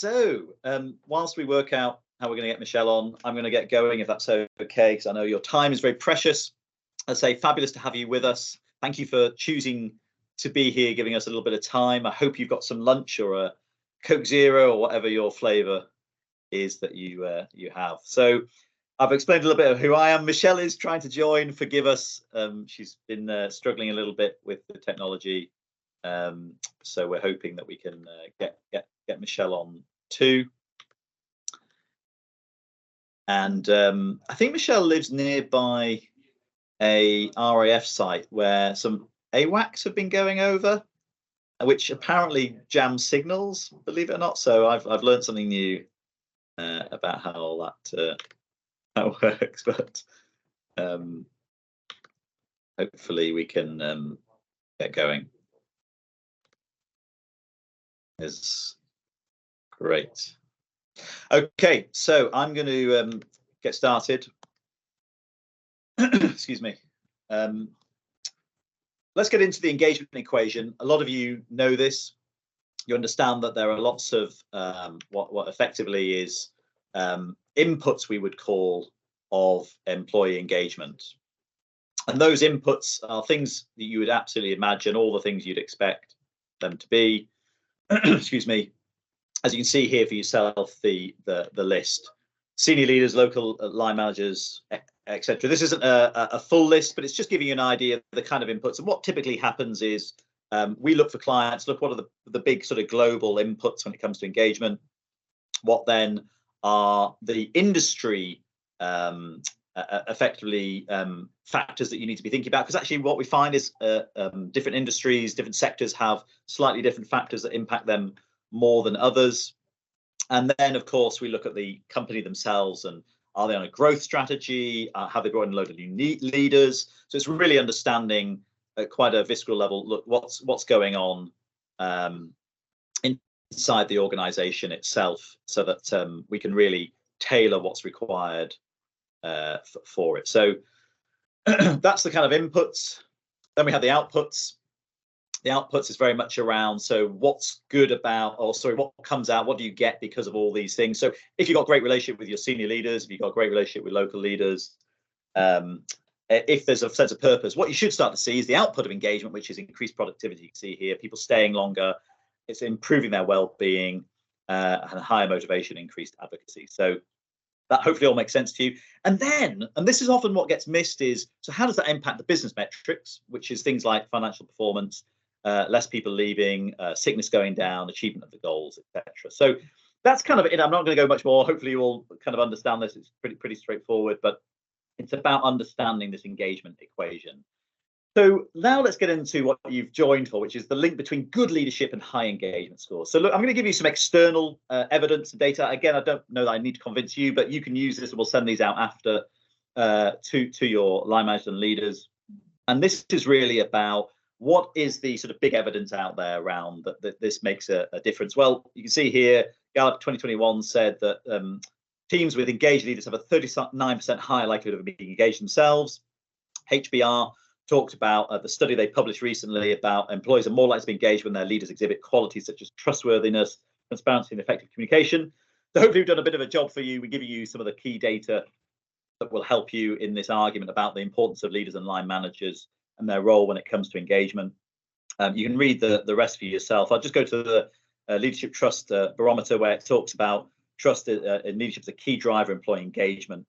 whilst we work out how we're going to get Michelle on, I'm going to get going if that's okay, because I know your time is very precious. I'd say fabulous to have you with us. Thank you for choosing to be here, giving us a little bit of time. I hope you've got some lunch or a Coke Zero or whatever your flavour is that you have. So I've explained a little bit of who I am. Michelle is trying to join. Forgive us. She's been struggling a little bit with the technology. So we're hoping that we can get Michelle on too. And I think Michelle lives nearby a RAF site where some AWACS have been going over, which apparently jam signals, believe it or not. So I've learned something new about how all that how works, but hopefully we can get going. Is great. Okay, so I'm going to get started. Excuse me. Let's get into the engagement equation. A lot of you know this. You understand that there are lots of what effectively is inputs we would call of employee engagement. And those inputs are things that you would absolutely imagine, all the things you'd expect them to be. Excuse me. As you can see here for yourself, the list: senior leaders, local line managers, etc. This isn't a full list, but it's just giving you an idea of the kind of inputs. And what typically happens is we look for clients, look what are the big sort of global inputs when it comes to engagement. What then are the industry effectively factors that you need to be thinking about? Because actually what we find is different industries, different sectors have slightly different factors that impact them more than others. And then of course we look at the company themselves, and are they on a growth strategy? Have they brought in a load of new leaders? So it's really understanding at quite a visceral level, look, what's going on inside the organization itself, so that we can really tailor what's required for it. So that's the kind of inputs. Then we have the outputs. The outputs is very much around, so what's good about, or sorry, what comes out, what do you get because of all these things? So if you've got a great relationship with your senior leaders, if you've got a great relationship with local leaders, if there's a sense of purpose, what you should start to see is the output of engagement, which is increased productivity. You can see here, people staying longer, it's improving their well-being, and higher motivation, increased advocacy. So that hopefully all makes sense to you. And then, and this is often what gets missed, is, so how does that impact the business metrics, which is things like financial performance, less people leaving, sickness going down, achievement of the goals, etc. So that's kind of it. I'm not going to go much more. Hopefully you all kind of understand this. It's pretty straightforward, but it's about understanding this engagement equation. So now let's get into what you've joined for, which is the link between good leadership and high engagement scores. So look, I'm going to give you some external evidence and data. Again, I don't know that I need to convince you, but you can use this, and we'll send these out after to your line managers and leaders. And this is really about what is the sort of big evidence out there around that this makes a difference. Well, you can see here, Gallup 2021 said that teams with engaged leaders have a 39% higher likelihood of being engaged themselves. HBR talked about the study they published recently about employees are more likely to be engaged when their leaders exhibit qualities such as trustworthiness, transparency, and effective communication. So hopefully we've done a bit of a job for you. We're giving you some of the key data that will help you in this argument about the importance of leaders and line managers and their role when it comes to engagement. You can read the rest for yourself. I'll just go to the Leadership Trust Barometer, where it talks about trust in leadership as a key driver of employee engagement.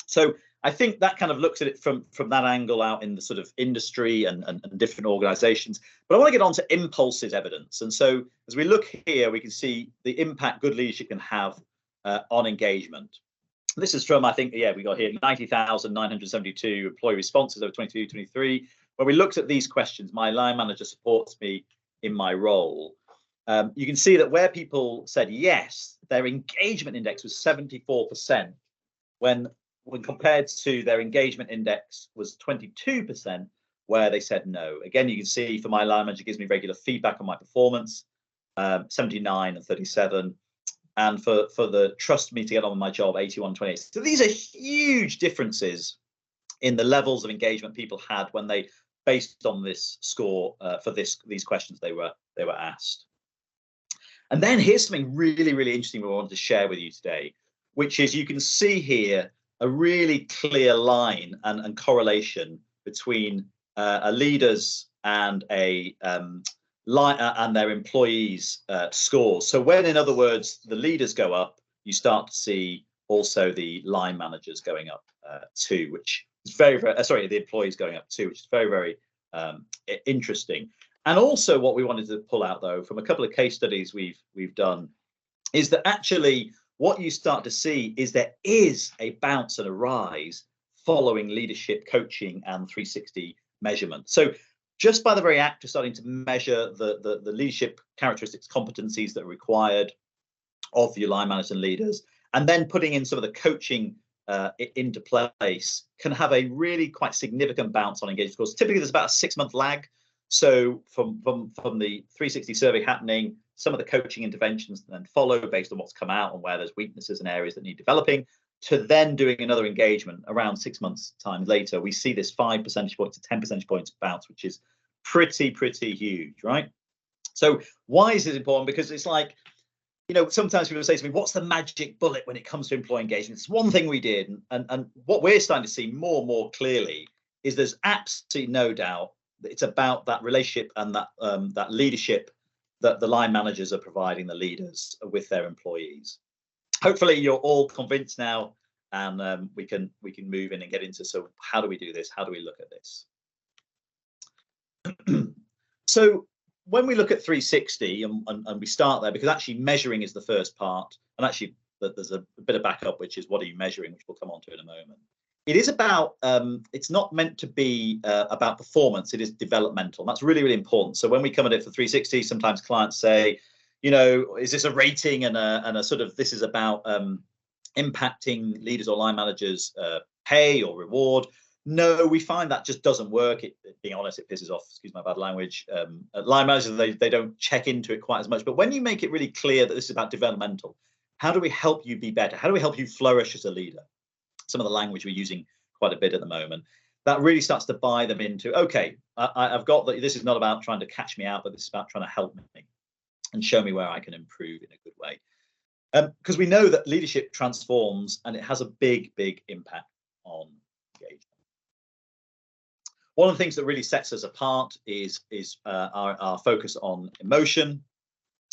So I think that kind of looks at it from that angle out in the sort of industry and different organizations. But I want to get on to Impulse's evidence. And so as we look here, we can see the impact good leadership can have on engagement. This is from, I think, yeah, we got here 90,972 employee responses over 22-23. When we looked at these questions, my line manager supports me in my role. You can see that where people said yes, their engagement index was 74%, when compared to their engagement index was 22%, where they said no. Again, you can see for my line manager gives me regular feedback on my performance, 79 and 37. And for the trust me to get on with my job, 81-28. So these are huge differences in the levels of engagement people had when they, based on this score for these questions they were asked. And then here's something really, really interesting we wanted to share with you today, which is you can see here a really clear line and correlation between a leaders and and their employees' scores. So when, in other words, the leaders go up, you start to see also the line managers going up too, which is very, very sorry, the employees going up too, which is very, very interesting. And also what we wanted to pull out, though, from a couple of case studies we've done, is that actually what you start to see is there is a bounce and a rise following leadership coaching and 360 measurement. So just by the very act of starting to measure the leadership characteristics, competencies that are required of your line managers and leaders, and then putting in some of the coaching into place, can have a really quite significant bounce on engagement scores. Typically, there's about a 6-month lag. So from the 360 survey happening, some of the coaching interventions then follow based on what's come out and where there's weaknesses and areas that need developing, to then doing another engagement around 6 months time later. We see this 5 percentage points to 10 percentage points bounce, which is pretty huge, right? So why is this important? Because it's like, you know, sometimes people say to me, what's the magic bullet when it comes to employee engagement? It's one thing we did, and what we're starting to see more and more clearly is there's absolutely no doubt that it's about that relationship and that leadership that the line managers are providing the leaders with their employees. Hopefully you're all convinced now, and we can move in and get into, so how do we do this? How do we look at this? So when we look at 360 and we start there, because actually measuring is the first part, and actually there's a bit of backup, which is what are you measuring, which we'll come on to in a moment. It is about, it's not meant to be about performance, it is developmental. And that's really, really important. So when we come at it for 360, sometimes clients say, you know, is this a rating and a sort of, this is about impacting leaders or line managers' pay or reward? No, we find that just doesn't work. Being honest, it pisses off, excuse my bad language, line managers. They don't check into it quite as much. But when you make it really clear that this is about developmental, how do we help you be better? How do we help you flourish as a leader? Some of the language we're using quite a bit at the moment, that really starts to buy them into, okay, I've got that. This is not about trying to catch me out, but this is about trying to help me and show me where I can improve in a good way. Because we know that leadership transforms, and it has a big impact on engagement. One of the things that really sets us apart is our focus on emotion.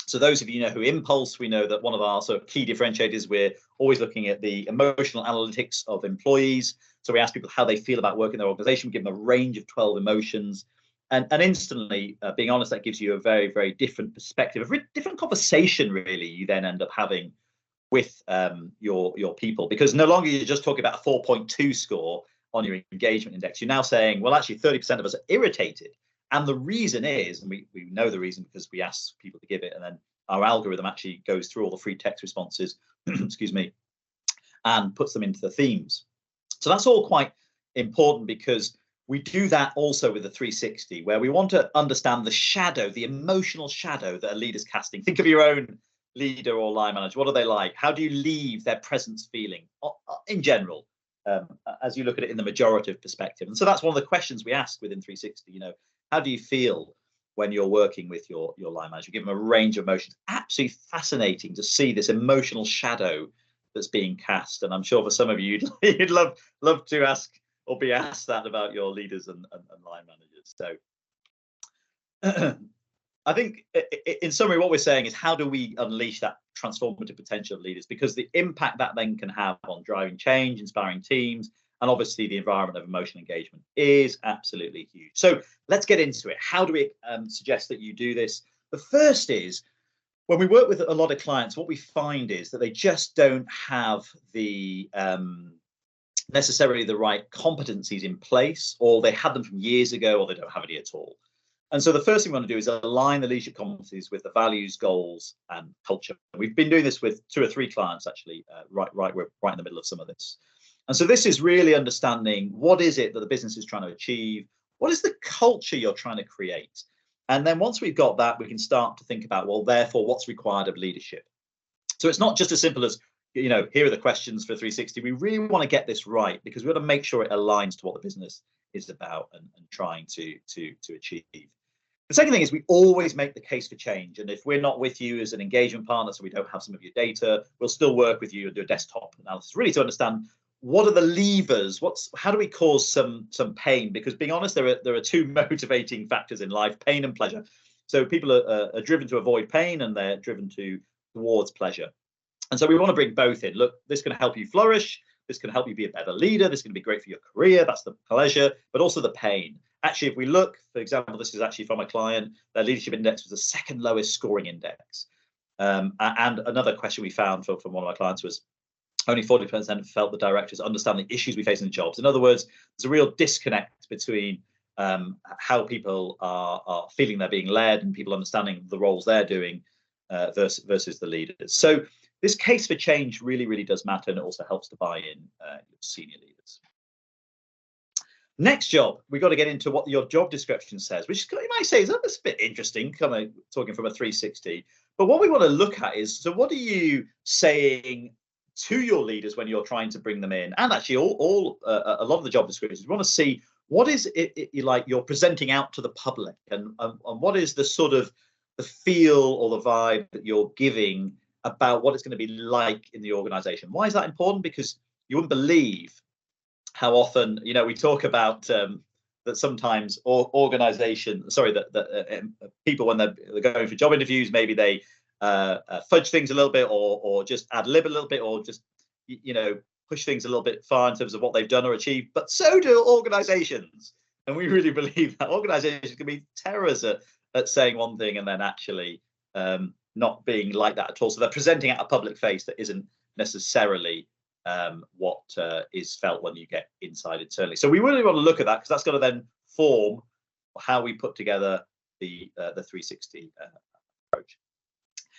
So those of you know who Inpulse, we know that one of our sort of key differentiators, we're always looking at the emotional analytics of employees. So we ask people how they feel about working in their organization. We give them a range of 12 emotions. And instantly, being honest, that gives you a very different perspective, a very different conversation, really, you then end up having with your people. Because no longer you're just talking about a 4.2 score on your engagement index. You're now saying, well, actually, 30% of us are irritated. And the reason is, and we know the reason because we ask people to give it, and then our algorithm actually goes through all the free text responses, excuse me, and puts them into the themes. So that's all quite important, because we do that also with the 360, where we want to understand the shadow, the emotional shadow that a leader's casting. Think of your own leader or line manager. What are they like? How do you leave their presence feeling in general, as you look at it in the majorative perspective? And so that's one of the questions we ask within 360. You know, how do you feel when you're working with your line manager? You give them a range of emotions. Absolutely fascinating to see this emotional shadow that's being cast. And I'm sure for some of you, you'd love to ask or be asked that about your leaders and line managers. So I think in summary, what we're saying is, how do we unleash that transformative potential of leaders? Because the impact that then can have on driving change, inspiring teams, and obviously the environment of emotional engagement is absolutely huge. So let's get into it. How do we suggest that you do this? The first is, when we work with a lot of clients, what we find is that they just don't have the necessarily the right competencies in place, or they had them from years ago, or they don't have any at all. And so the first thing we want to do is align the leadership competencies with the values, goals, and culture. We've been doing this with 2 or 3 clients, actually, we're right in the middle of some of this. And so this is really understanding, what is it that the business is trying to achieve? What is the culture you're trying to create? And then once we've got that, we can start to think about, well, therefore, what's required of leadership? So it's not just as simple as, you know, here are the questions for 360. We really want to get this right, because we want to make sure it aligns to what the business is about and trying to achieve. The second thing is we always make the case for change. And if we're not with you as an engagement partner, so we don't have some of your data, we'll still work with you and do a desktop analysis, really to understand what are the levers, how do we cause some pain? Because being honest, there are two motivating factors in life, pain and pleasure. So people are driven to avoid pain and they're driven towards pleasure. And so we want to bring both in. Look, this can help you flourish. This can help you be a better leader. This is going to be great for your career. That's the pleasure, but also the pain. Actually, if we look, for example, this is actually from a client, their leadership index was the second lowest scoring index. And another question we found from one of our clients was only 40% felt the directors understand the issues we face in jobs. In other words, there's a real disconnect between how people are feeling they're being led and people understanding the roles they're doing versus the leaders. So this case for change really, really does matter, and it also helps to buy in your senior leaders. Next job, we've got to get into what your job description says, which you might say is a bit interesting, kind of talking from a 360. But what we want to look at is, so what are you saying to your leaders when you're trying to bring them in? And actually, a lot of the job descriptions, we want to see what is it like you're presenting out to the public, and what is the sort of the feel or the vibe that you're giving about what it's going to be like in the organization. Why is that important? Because you wouldn't believe how often, we talk about that sometimes people, when they're going for job interviews, maybe they fudge things a little bit, or just ad lib a little bit, or just push things a little bit far in terms of what they've done or achieved. But so do organizations, and we really believe that organizations can be terrorists at saying one thing and then actually not being like that at all. So they're presenting at a public face that isn't necessarily what is felt when you get inside internally. So we really want to look at that, because that's got to then form how we put together the 360 approach.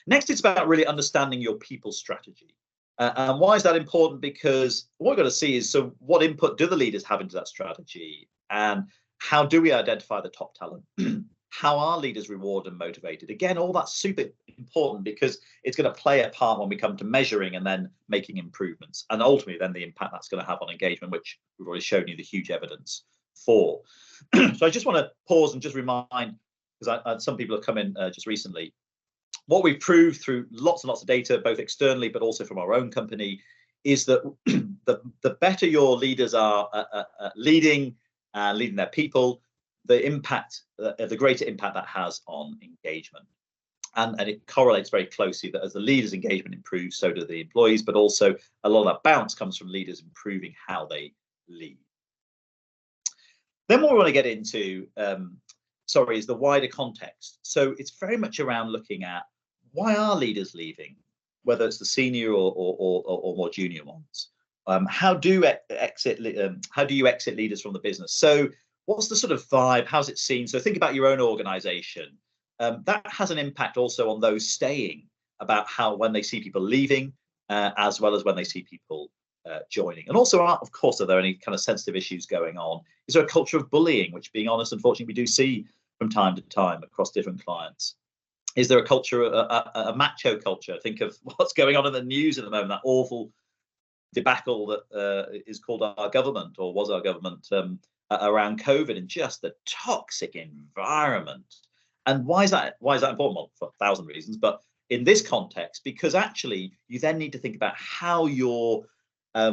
Next, it's about really understanding your people strategy. And why is that important? Because what we've got to see is, so what input do the leaders have into that strategy? And how do we identify the top talent? How are leaders rewarded and motivated? Again, all that's super important, because it's going to play a part when we come to measuring and then making improvements, and ultimately then the impact that's going to have on engagement, which we've already shown you the huge evidence for. So I just want to pause and just remind, because some people have come in just recently, what we've proved through lots and lots of data, both externally but also from our own company, is that the better your leaders are leading their people, the greater impact that has on engagement. And it correlates very closely that as the leaders' engagement improves, so do the employees, but also a lot of that bounce comes from leaders improving how they lead. Then what we want to get into, is the wider context. So it's very much around looking at, why are leaders leaving, whether it's the senior or more junior ones? How do you exit leaders from the business? So what's the sort of vibe? How's it seen? So think about your own organization. That has an impact also on those staying, about how when they see people leaving, as well as when they see people joining. And also, of course, are there any kind of sensitive issues going on? Is there a culture of bullying, which, being honest, unfortunately, we do see from time to time across different clients? Is there a culture, a macho culture? Think of what's going on in the news at the moment, that awful debacle that is called our government, or was our government, around COVID, and just the toxic environment. And why is that important? Well, for 1,000 reasons, but in this context, because actually you then need to think about how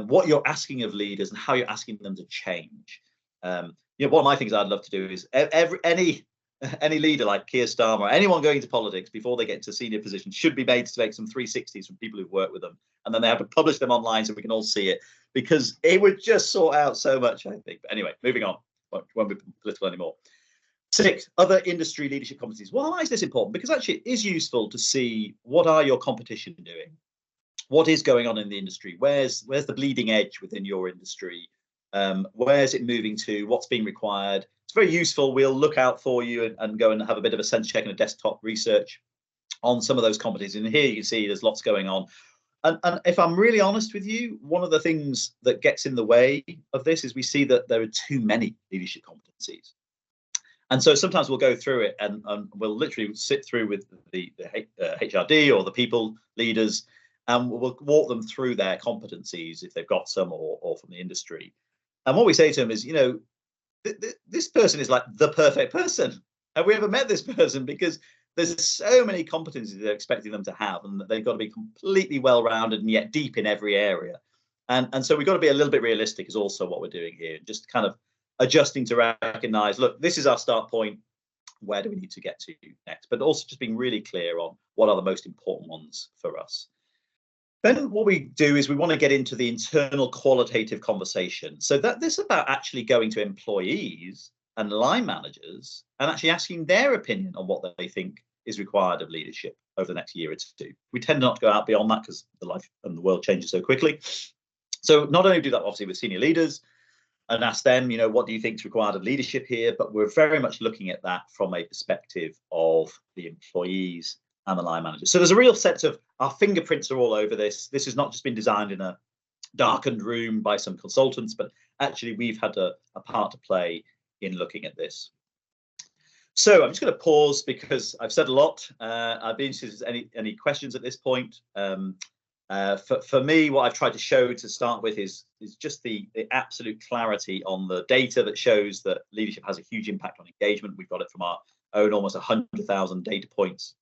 what you're asking of leaders and how you're asking them to change. One of my things I'd love to do is any leader like Keir Starmer, or anyone going into politics before they get into senior positions, should be made to make some 360s from people who've worked with them, and then they have to publish them online so we can all see it, because it would just sort out so much, I think. But anyway, moving on, won't be political anymore. 6, other industry leadership competencies. Why is this important? Because actually it is useful to see, what are your competition doing? What is going on in the industry? Where's the bleeding edge within your industry? Where's it moving to? What's being required? It's very useful. We'll look out for you and go and have a bit of a sense check and a desktop research on some of those competencies. And here you can see there's lots going on. And if I'm really honest with you, one of the things that gets in the way of this is we see that there are too many leadership competencies. And so sometimes we'll go through it and we'll literally sit through with the HRD or the people leaders, and we'll walk them through their competencies if they've got some, or from the industry. And what we say to them is, this person is like the perfect person. have we ever met this person? Because there's so many competencies they're expecting them to have, and they've got to be completely well-rounded and yet deep in every area. And so we've got to be a little bit realistic is also what we're doing here, just kind of adjusting to recognize, look, this is our start point. Where do we need to get to next? But also just being really clear on what are the most important ones for us. Then what we do is we want to get into the internal qualitative conversation. So that this is about actually going to employees and line managers and actually asking their opinion on what they think is required of leadership over the next year or two. We tend not to go out beyond that because the life and the world changes so quickly. So not only do that obviously with senior leaders and ask them, you know, what do you think is required of leadership here? But we're very much looking at that from a perspective of the employees and the line managers. So there's a real sense of our fingerprints are all over this. This has not just been designed in a darkened room by some consultants, but actually we've had a part to play in looking at this. So I'm just going to pause because I've said a lot. I'd be interested in any questions at this point. For me, what I've tried to show to start with is just the absolute clarity on the data that shows that leadership has a huge impact on engagement. We've got it from our own almost 100,000 data points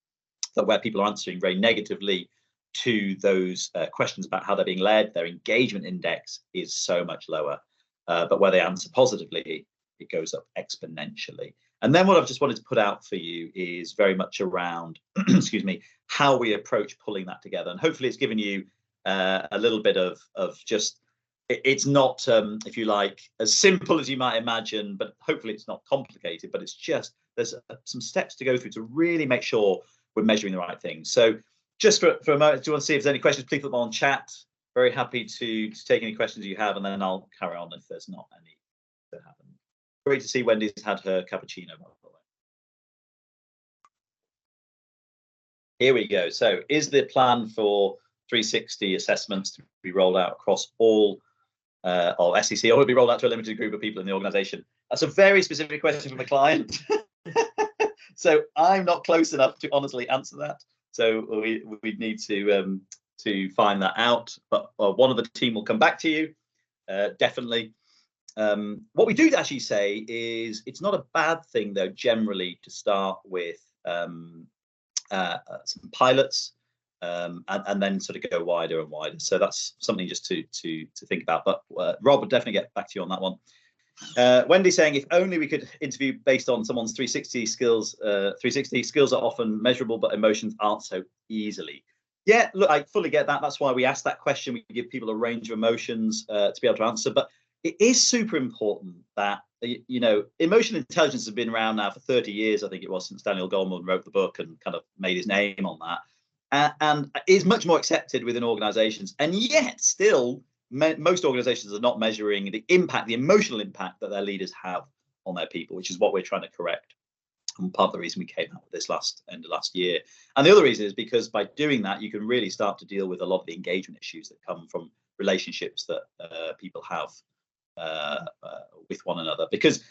that where people are answering very negatively to those questions about how they're being led, their engagement index is so much lower. But where they answer positively, it goes up exponentially. And then what I've just wanted to put out for you is very much around, excuse me, how we approach pulling that together. And hopefully it's given you a little bit of just, it's not, if you like, as simple as you might imagine, but hopefully it's not complicated, but it's just, there's some steps to go through to really make sure we're measuring the right things. So just for a moment, do you want to see if there's any questions? Please put them on chat. Very happy to take any questions you have, and then I'll carry on if there's not any that happen. Great to see Wendy's had her cappuccino, by the way. Here we go. So is the plan for 360 assessments to be rolled out across all of SEC, or will it be rolled out to a limited group of people in the organization? That's a very specific question from a client. So I'm not close enough to honestly answer that. So we need to find that out. But one of the team will come back to you, definitely. What we do actually say is it's not a bad thing, though, generally to start with some pilots and then sort of go wider and wider. So that's something just to think about. But Rob would definitely get back to you on that one. Wendy saying, if only we could interview based on someone's 360 skills. 360 skills are often measurable, but emotions aren't so easily. Yeah, look, I fully get that. That's why we ask that question. We give people a range of emotions to be able to answer. But it is super important that, you know, emotional intelligence has been around now for 30 years, I think it was, since Daniel Goleman wrote the book and kind of made his name on that. And is much more accepted within organizations. And yet still, most organizations are not measuring the impact, the emotional impact that their leaders have on their people, which is what we're trying to correct. And part of the reason we came out with this end of last year. And the other reason is because by doing that, you can really start to deal with a lot of the engagement issues that come from relationships that people have with one another. Because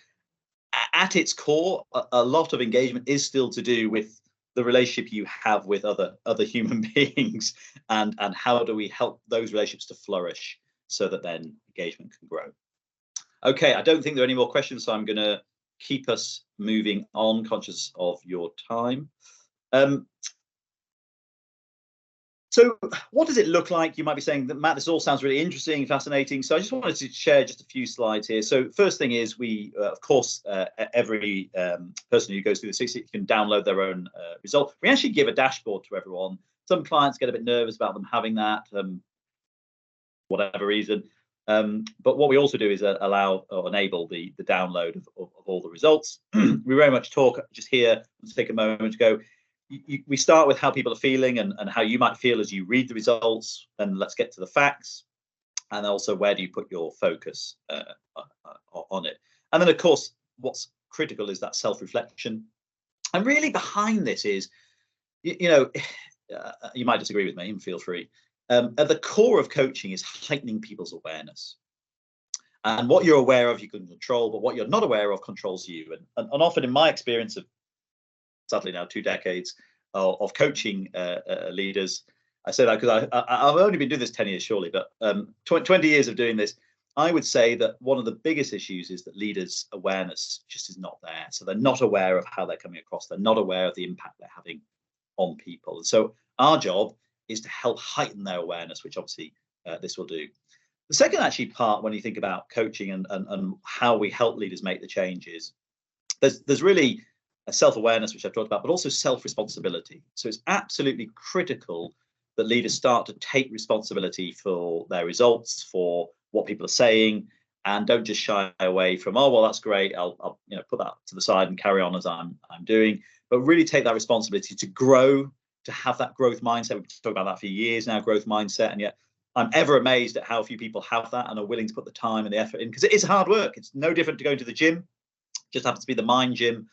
at its core, a lot of engagement is still to do with the relationship you have with other human beings, and how do we help those relationships to flourish so that then engagement can grow. Okay, I don't think there are any more questions, so I'm going to keep us moving on, conscious of your time. So what does it look like? You might be saying that, Matt, this all sounds really interesting, fascinating. So I just wanted to share just a few slides here. So first thing is we, of course, every person who goes through the 60 can download their own result. We actually give a dashboard to everyone. Some clients get a bit nervous about them having that, whatever reason. But what we also do is allow or enable the download of all the results. We very much talk just here. Let's take a moment to go. We start with how people are feeling and how you might feel as you read the results, and let's get to the facts, and also where do you put your focus on it. And then, of course, what's critical is that self-reflection. And really behind this is, you know, you might disagree with me, and feel free. At the core of coaching is heightening people's awareness. And what you're aware of, you can control, but what you're not aware of controls you. And often in my experience of, sadly now 2 decades of coaching leaders, I say that because I've only been doing this 10 years surely, but 20 years of doing this, I would say that one of the biggest issues is that leaders' awareness just is not there. So they're not aware of how they're coming across. They're not aware of the impact they're having on people. And so our job is to help heighten their awareness, which obviously this will do. The second actually part, when you think about coaching and how we help leaders make the changes, there's really a self-awareness, which I've talked about, but also self-responsibility. So it's absolutely critical that leaders start to take responsibility for their results, for what people are saying, and don't just shy away from, oh, well, that's great, I'll put that to the side and carry on as I'm doing, but really take that responsibility to grow, to have that growth mindset. We've talked about that for years now, growth mindset, and yet I'm ever amazed at how few people have that and are willing to put the time and the effort in, because it is hard work. It's no different to going to the gym. It just happens to be the mind gym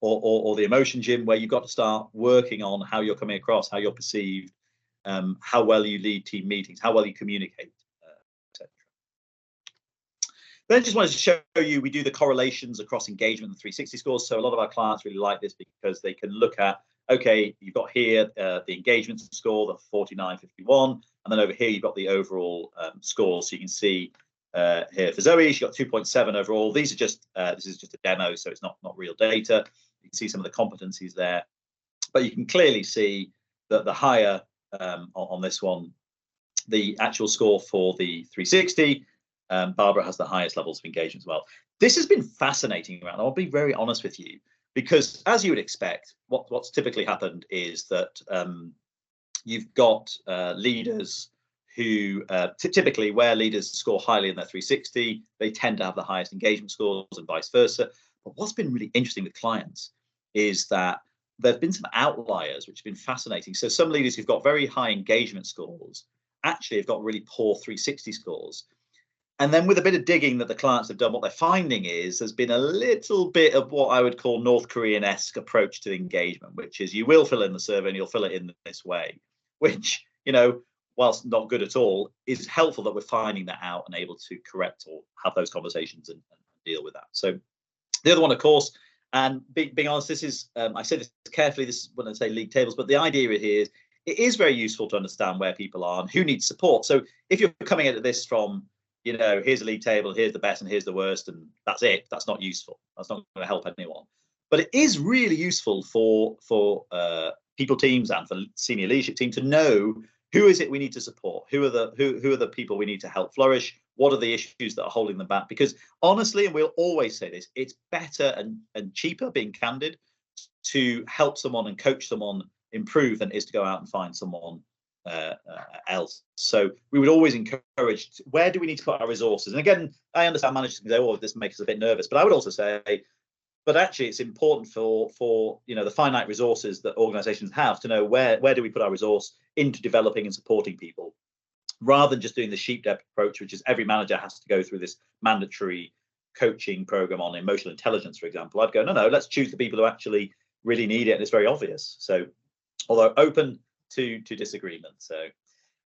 or the emotion gym, where you've got to start working on how you're coming across, how you're perceived, how well you lead team meetings, how well you communicate, etc. Then I just wanted to show you, we do the correlations across engagement and 360 scores. So a lot of our clients really like this because they can look at, okay, you've got here the engagement score, the 49.51, and then over here you've got the overall score. So you can see here for Zoe, she got 2.7 overall. These are just this is just a demo, so it's not real data. You can see some of the competencies there, but you can clearly see that the higher on this one, the actual score for the 360, Barbara has the highest levels of engagement as well. This has been fascinating, around. I'll be very honest with you, because as you would expect, what's typically happened is that you've got leaders who typically, where leaders score highly in their 360, they tend to have the highest engagement scores, and vice versa. But what's been really interesting with clients is that there have been some outliers, which have been fascinating. So some leaders who've got very high engagement scores actually have got really poor 360 scores. And then with a bit of digging that the clients have done, what they're finding is there's been a little bit of what I would call North Korean-esque approach to engagement, which is you will fill in the survey and you'll fill it in this way, which, whilst not good at all, is helpful that we're finding that out and able to correct or have those conversations and deal with that. So the other one, of course, and being honest, this is, I say this carefully, this is when I say league tables, but the idea here is it is very useful to understand where people are and who needs support. So if you're coming into this from, here's a league table, here's the best and here's the worst, and that's it, that's not useful. That's not going to help anyone. But it is really useful for people teams and for senior leadership team to know who is it we need to support, who are the people we need to help flourish, what are the issues that are holding them back. Because honestly, and we'll always say this, it's better and cheaper, being candid, to help someone and coach someone improve than it is to go out and find someone else. So we would always encourage, where do we need to put our resources? And again, I understand managers can say, oh, this makes us a bit nervous, but I would also say, but actually it's important for the finite resources that organizations have to know where do we put our resource into developing and supporting people, rather than just doing the sheep depth approach, which is every manager has to go through this mandatory coaching program on emotional intelligence, for example. I'd go, no, let's choose the people who actually really need it, and it's very obvious. So although open to disagreement. So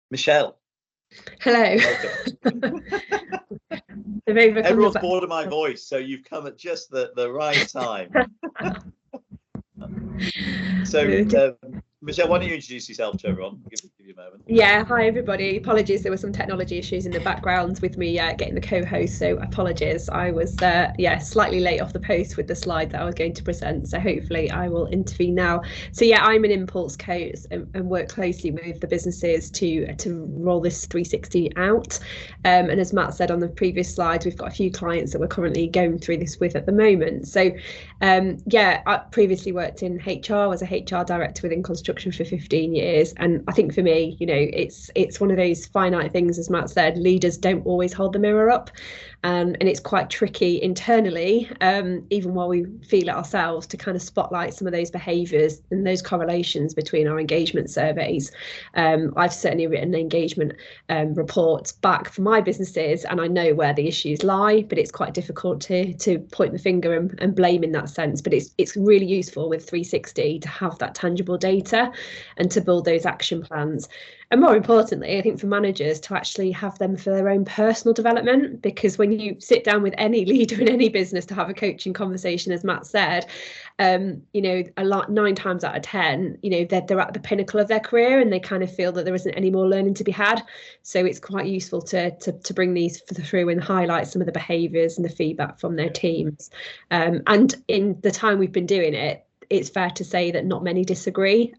Michelle, hello. Everyone's bored of my voice, so you've come at just the right time. So Michelle, why don't you introduce yourself to everyone? Give you a moment. Yeah, hi everybody. Apologies, there were some technology issues in the background with me getting the co-host, so apologies. I was slightly late off the post with the slide that I was going to present, so hopefully I will intervene now. So yeah, I'm an Impulse coach and work closely with the businesses to roll this 360 out. And as Matt said on the previous slides, we've got a few clients that we're currently going through this with at the moment. So I previously worked in HR, was a HR director within construction for 15 years, and I think for me, it's one of those finite things, as Matt said. Leaders don't always hold the mirror up, and it's quite tricky internally, even while we feel it ourselves, to kind of spotlight some of those behaviours and those correlations between our engagement surveys. I've certainly written engagement reports back for my businesses, and I know where the issues lie, but it's quite difficult to point the finger and blame in that sense. But it's really useful with 360 to have that tangible data and to build those action plans. And more importantly, I think for managers to actually have them for their own personal development, because when you sit down with any leader in any business to have a coaching conversation, as Matt said, you know, 9 times out of 10, you know, they're at the pinnacle of their career and they kind of feel that there isn't any more learning to be had. So it's quite useful to bring these through and highlight some of the behaviours and the feedback from their teams. And in the time we've been doing it, it's fair to say that not many disagree.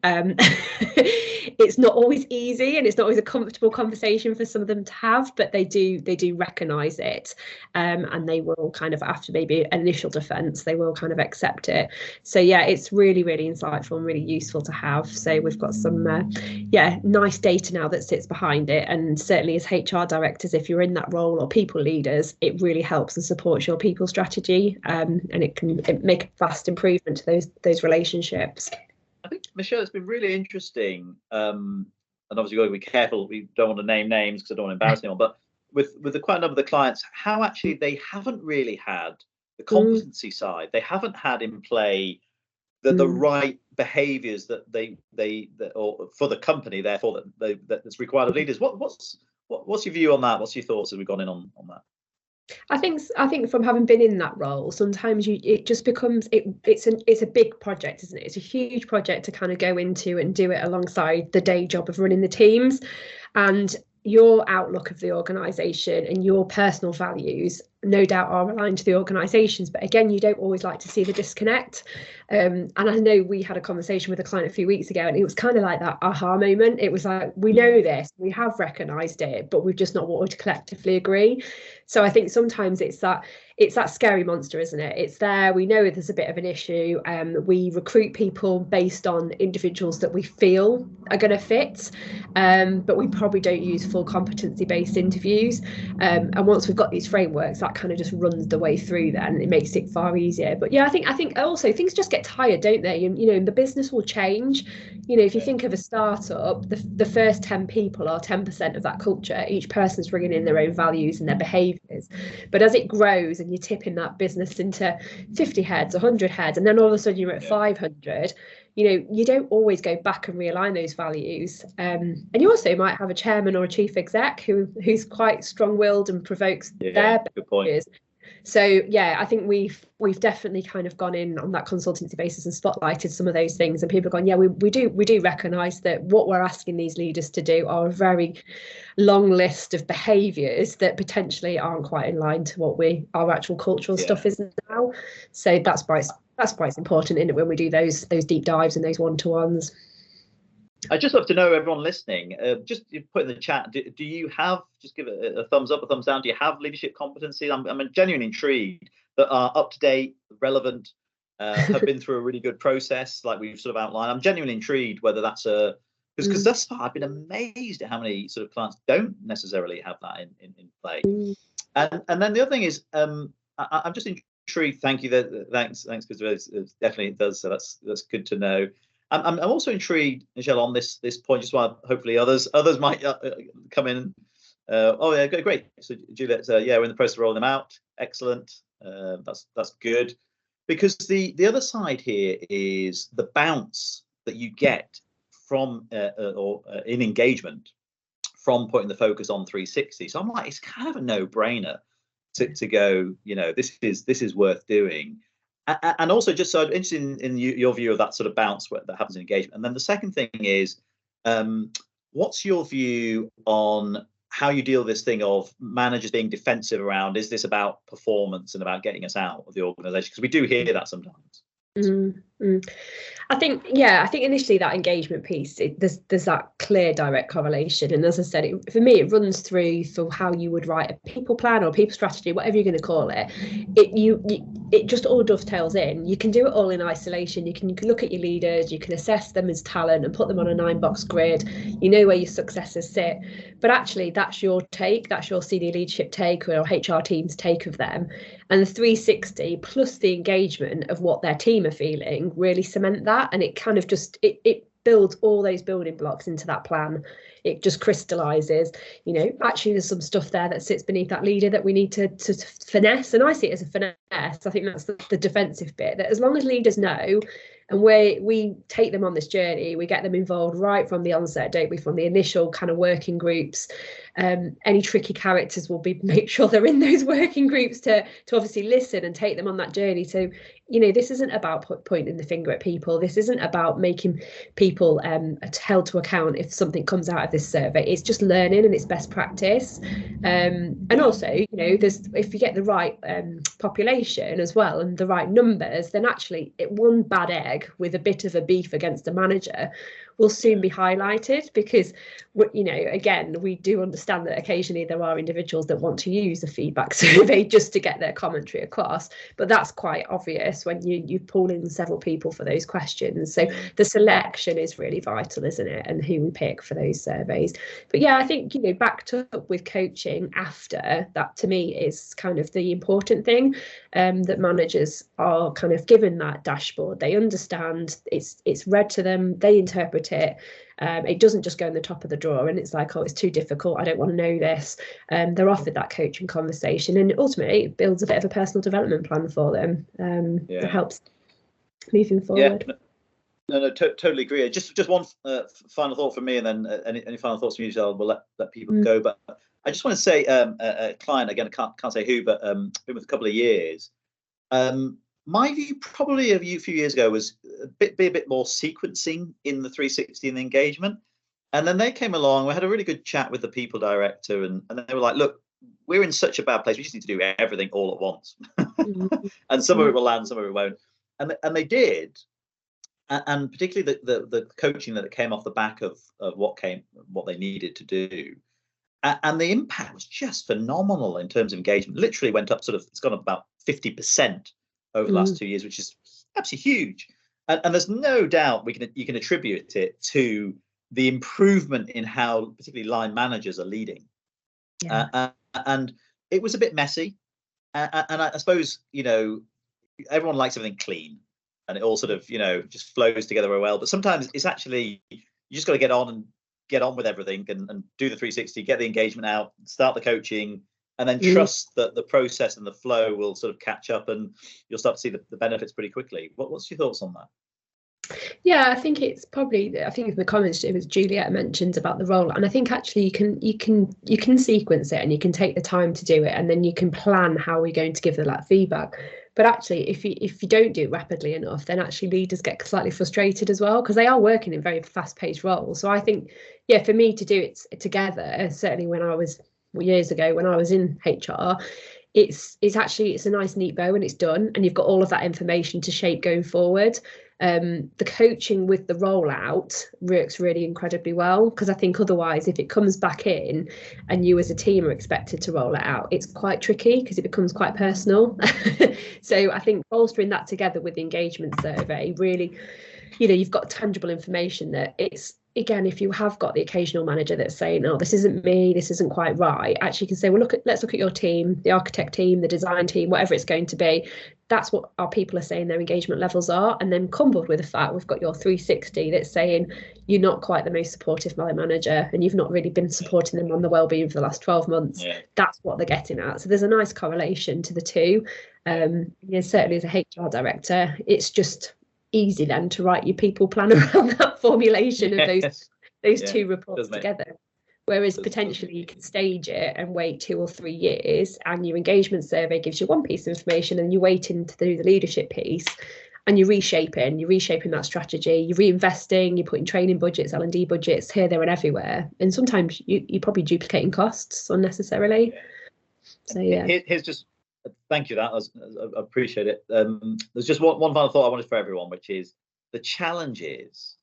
It's not always easy and it's not always a comfortable conversation for some of them to have, but they do recognise it, and they will kind of, after maybe an initial defence, they will kind of accept it. So yeah, it's really, really insightful and really useful to have. So we've got some nice data now that sits behind it, and certainly as HR directors, if you're in that role, or people leaders, it really helps and supports your people strategy, and it can make a vast improvement to those relationships. I think, Michelle, it's been really interesting, and obviously you've got to be careful. We don't want to name names because I don't want to embarrass anyone, but with quite a number of the clients, how actually they haven't really had the competency side. They haven't had in play the right behaviours that or for the company, therefore that's required of leaders. What's your view on that? What's your thoughts as we've gone in on that? I think from having been in that role, sometimes it just becomes it's a big project, isn't it? It's a huge project to kind of go into and do it alongside the day job of running the teams, and your outlook of the organisation and your personal values no doubt are aligned to the organisations, but again, you don't always like to see the disconnect. And I know we had a conversation with a client a few weeks ago, and it was kind of like that aha moment. It was like, we know this, we have recognised it, but we've just not wanted to collectively agree. So I think sometimes it's that scary monster, isn't it? It's there, we know there's a bit of an issue, we recruit people based on individuals that we feel are going to fit, but we probably don't use full competency based interviews, and once we've got these frameworks, that kind of just runs the way through, then it makes it far easier. But yeah, I think also things just get tired, don't they? You know, the business will change. You know, if you think of a startup, the first 10 people are 10% of that culture. Each person's bringing in their own values and their behaviours. But as it grows and you're tipping that business into 50 heads, 100 heads, and then all of a sudden you're at 500, you know, you don't always go back and realign those values. And you also might have a chairman or a chief exec who's quite strong-willed and provokes their behaviours. So yeah, I think we've definitely kind of gone in on that consultancy basis and spotlighted some of those things, and people have gone, yeah, we do recognise that what we're asking these leaders to do are a very long list of behaviours that potentially aren't quite in line to what our actual cultural stuff is now. So that's why it's important, isn't it, when we do those deep dives and those one-to-ones. I'd just love to know, everyone listening, just put in the chat, do you have, just give it a thumbs up, a thumbs down, do you have leadership competencies? I'm genuinely intrigued that are up to date, relevant, have been through a really good process like we've sort of outlined. I'm genuinely intrigued whether that's because thus far I've been amazed at how many sort of clients don't necessarily have that in play. And then the other thing is, I'm just intrigued. Thank you. Thanks, because it definitely does. So that's good to know. I'm also intrigued, Michelle, on this point, just while hopefully others might come in. Oh yeah, great. So Juliet, yeah, we're in the process of rolling them out. Excellent. That's good, because the other side here is the bounce that you get from in engagement from putting the focus on 360. So I'm like, it's kind of a no-brainer to go, you know, this is worth doing. And also, just so I'm interested in your view of that sort of bounce that happens in engagement. And then the second thing is, what's your view on how you deal with this thing of managers being defensive around, is this about performance and about getting us out of the organisation? Because we do hear that sometimes. I think initially that engagement piece, there's that clear direct correlation, and as I said, for me it runs through for how you would write a people plan or people strategy, whatever you're going to call it. It just all dovetails in. You can do it all in isolation. You can look at your leaders, you can assess them as talent and put them on a 9-box grid. You know where your successors sit, but actually that's your take, that's your senior leadership take or HR team's take of them, and the 360 plus the engagement of what their team are feeling really cement that, and it kind of just it builds all those building blocks into that plan. It just crystallizes, you know, actually there's some stuff there that sits beneath that leader that we need to finesse, and I see it as a finesse. I think that's the defensive bit, that as long as leaders know And we take them on this journey, we get them involved right from the onset, don't we, from the initial kind of working groups. Any tricky characters will be make sure they're in those working groups to obviously listen and take them on that journey. So, you know, this isn't about pointing the finger at people. This isn't about making people held to account if something comes out of this survey. It's just learning and it's best practice. And also, you know, if you get the right population as well and the right numbers, then actually one bad egg with a bit of a beef against a manager will soon be highlighted, because, you know, again, we do understand that occasionally there are individuals that want to use a feedback survey just to get their commentary across, but that's quite obvious when you pull in several people for those questions. So the selection is really vital, isn't it, and who we pick for those surveys. But yeah, I think, you know, backed up with coaching after that, to me, is kind of the important thing, that managers are kind of given that dashboard. They understand, it's read to them, they interpret it. It doesn't just go in the top of the drawer and it's like, oh, it's too difficult, I don't want to know this. They're offered that coaching conversation, and ultimately it builds a bit of a personal development plan for them that helps moving forward. No, totally agree. Just one final thought from me, and then any final thoughts from you, Giselle, we'll let people go. But I just want to say, a client, again, I can't say who, but been with a couple of years. My view probably a few years ago was be a bit more sequencing in the 360 and the engagement. And then they came along, we had a really good chat with the people director, and they were like, look, we're in such a bad place, we just need to do everything all at once. And some of it will land, some of it won't. And they did. And particularly the coaching that came off the back of what they needed to do. And the impact was just phenomenal in terms of engagement. Literally went up it's gone up about 50% over the last 2 years, which is absolutely huge. And there's no doubt you can attribute it to the improvement in how particularly line managers are leading. And it was a bit messy. And I suppose, you know, everyone likes everything clean and it all sort of, you know, just flows together very well. But sometimes it's actually, you just got to get on with everything and do the 360, get the engagement out, start the coaching, and then trust that the process and the flow will sort of catch up and you'll start to see the benefits pretty quickly. What's your thoughts on that? Yeah, I think it's probably, I think in the comments it was Juliet mentioned about the rollout, and I think actually you can sequence it and you can take the time to do it, and then you can plan how we're going to give that feedback. But actually, if you don't do it rapidly enough, then actually leaders get slightly frustrated as well, because they are working in very fast-paced roles. So I think, yeah, for me to do it together, certainly when I was years ago when I was in HR, it's a nice neat bow and it's done, and you've got all of that information to shape going forward. The coaching with the rollout works really incredibly well, because I think otherwise if it comes back in and you as a team are expected to roll it out, it's quite tricky because it becomes quite personal. So I think bolstering that together with the engagement survey, really, you know, you've got tangible information that it's, again, if you have got the occasional manager that's saying, oh, this isn't me, this isn't quite right, actually you can say, well, let's look at your team, the architect team, the design team, whatever it's going to be. That's what our people are saying their engagement levels are. And then coupled with the fact we've got your 360 that's saying you're not quite the most supportive line manager and you've not really been supporting them on the wellbeing for the last 12 months. Yeah. That's what they're getting at. So there's a nice correlation to the two. Certainly as a HR director, it's just easy then to write your people plan around that formulation of those two reports together. Whereas potentially you can stage it and wait 2 or 3 years, and your engagement survey gives you one piece of information and you're waiting to do the leadership piece, and you're reshaping that strategy, you're reinvesting, you're putting training budgets, L&D budgets here, there and everywhere. And sometimes you're probably duplicating costs unnecessarily. So yeah. Here's just, thank you, I appreciate it. There's just one final thought I wanted for everyone, which is the challenge is,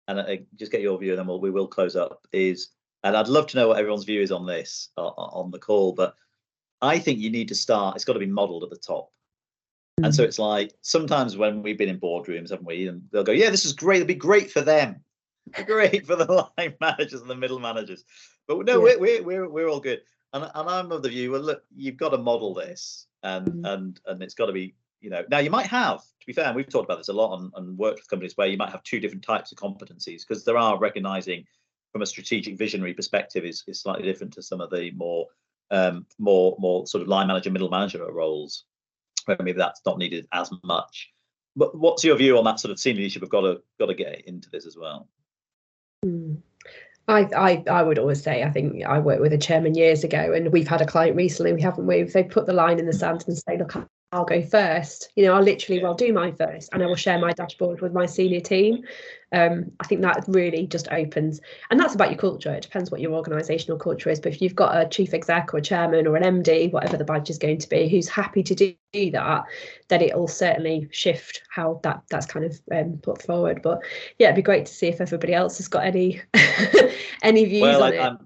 and I just get your view and then we will close up, is, and I'd love to know what everyone's view is on this on the call, but I think you need to start, it's got to be modelled at the top. And so it's like, sometimes when we've been in boardrooms, haven't we, and they'll go, yeah, this is great, it'll be great for them, great for the line managers and the middle managers, but no, we're all good. And I'm of the view, well, look, you've got to model this, and it's got to be, you know, now you might have, to be fair, and we've talked about this a lot and worked with companies where you might have 2 different types of competencies, because there are recognizing from a strategic visionary perspective is slightly different to some of the more sort of line manager, middle manager roles, where maybe that's not needed as much. But what's your view on that sort of senior leadership? We've got to get into this as well. I would always say, I think I worked with a chairman years ago, and we've had a client recently, we haven't moved. They put the line in the sand and say, look, I'll go first. You know, I'll literally, well, do mine first, and I will share my dashboard with my senior team. I think that really just opens, and that's about your culture. It depends what your organisational culture is, but if you've got a chief exec or a chairman or an MD, whatever the badge is going to be, who's happy to do that, then it will certainly shift how that's kind of put forward. But yeah, it'd be great to see if everybody else has got any any views on it.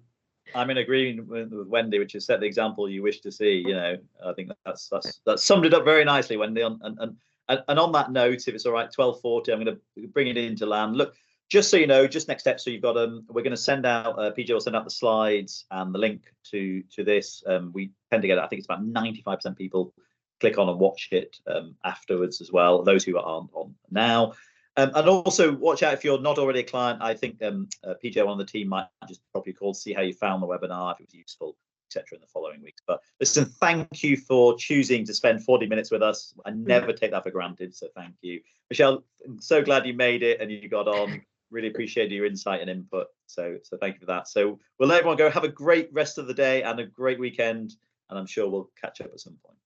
I'm in agreement with Wendy, which is set the example you wish to see. You know, I think that's summed it up very nicely, Wendy. And on that note, if it's all right, 12:40, I'm going to bring it into land. Look, just so you know, just next step. So you've got we're going to send out PJ will send out the slides and the link to this. We tend to get, I think it's about 95% people click on and watch it afterwards as well. Those who aren't on now. And also watch out if you're not already a client. I think PJ, one of the team, might just drop you a call to see how you found the webinar, if it was useful, etc. in the following weeks. But listen, thank you for choosing to spend 40 minutes with us. I never take that for granted, so thank you. Michelle, I'm so glad you made it and you got on. Really appreciate your insight and input. So thank you for that. So we'll let everyone go. Have a great rest of the day and a great weekend. And I'm sure we'll catch up at some point.